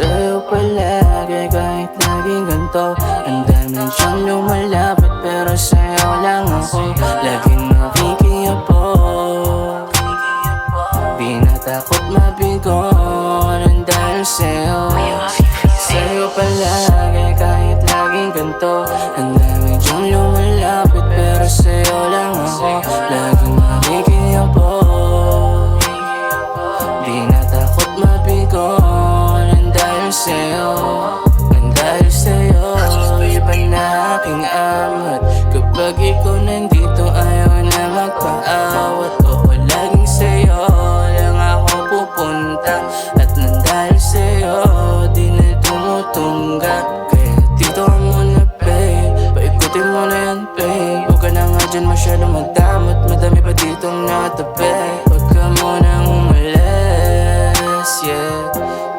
sa'yo palagi kahit laging ganito. Ang dami siyang lumalapit pero sa'yo lang ako laging nakikiabot. Di natakot mabigo nang dahil sa'yo. Sa'yo palagi kahit laging ganito. Ang dami siyang lumalapit pero sa'yo lang ako laging nakikiabot. Di natakot mabigo nang dahil sa'yo. Nang dahil sa'yo, iba na aking amat. Kapag ikaw nandito ayaw na magpaawat. Oo, laging sa'yo lang ako pupunta. At nang dahil sa'yo, di na tumutunggak. Kaya dito ka muna, babe, paikutin mo na yan, babe. Huwag ka na nga dyan masyadong magdamot. Madami pa ditong natabi. Huwag ka munang umalis, yeah.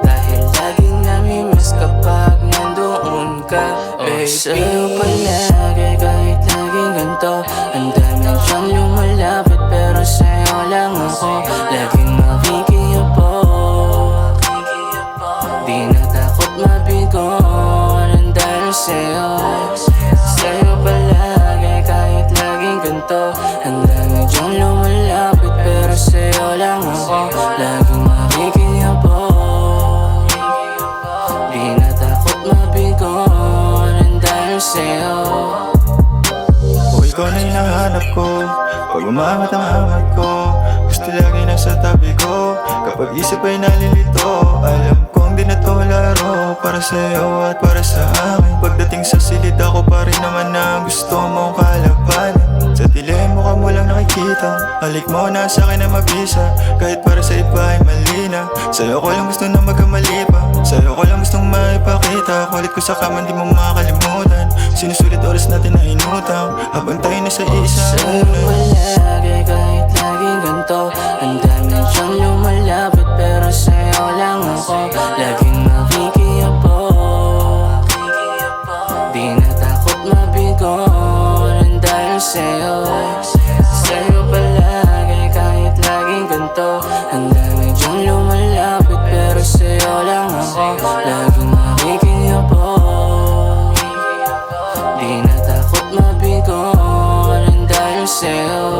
Dahil laging namimiss kapag nandoon ka, babe. Sa'yo palagi kahit laging ganito. Ang dami siyang lumalapit pero sa'yo lang ako laging makikiabot. Di natakot mabigo nang dahil sa'yo. Sa'yo palagi kahit laging ganito. Ang dami siyang lumalapit pero sa'yo lang ako laging makikiabot. Di natakot mabigo nang dahil sa'yo. O ikaw na hinahanap ko pag umangat ang angat ko. Gusto lagi nasa tabi ko kapag isip ay nalilito. Alam kong di na to laro para sa'yo at para sa akin. Pagdating sa silid ako pa rin naman na gusto mong kalabanin. Sa dilim mo ka mo lang nakikita. Halik mo na sa'kin na mabisa. Kahit para sa iba ay mali na. Sa'yo ko lang gusto na magkamali pa. Sa'yo ko lang gustong maipakita. Kulit ko sa kama di mo makakalimutan. Sinusulit oras natin na inutang habang tayo na sa isang sa'yo palagi kahit laging ganito. Ang dami siyang lumalapit pero sa'yo lang ako laging makikiabot. Di natakot mabigo nang dahil sa'yo. Sa'yo palagi kahit laging ganito. Ang dami siyang lumalapit pero sa'yo lang ako laging makikiabot. Di natakot mabigo nang dahil sa'yo.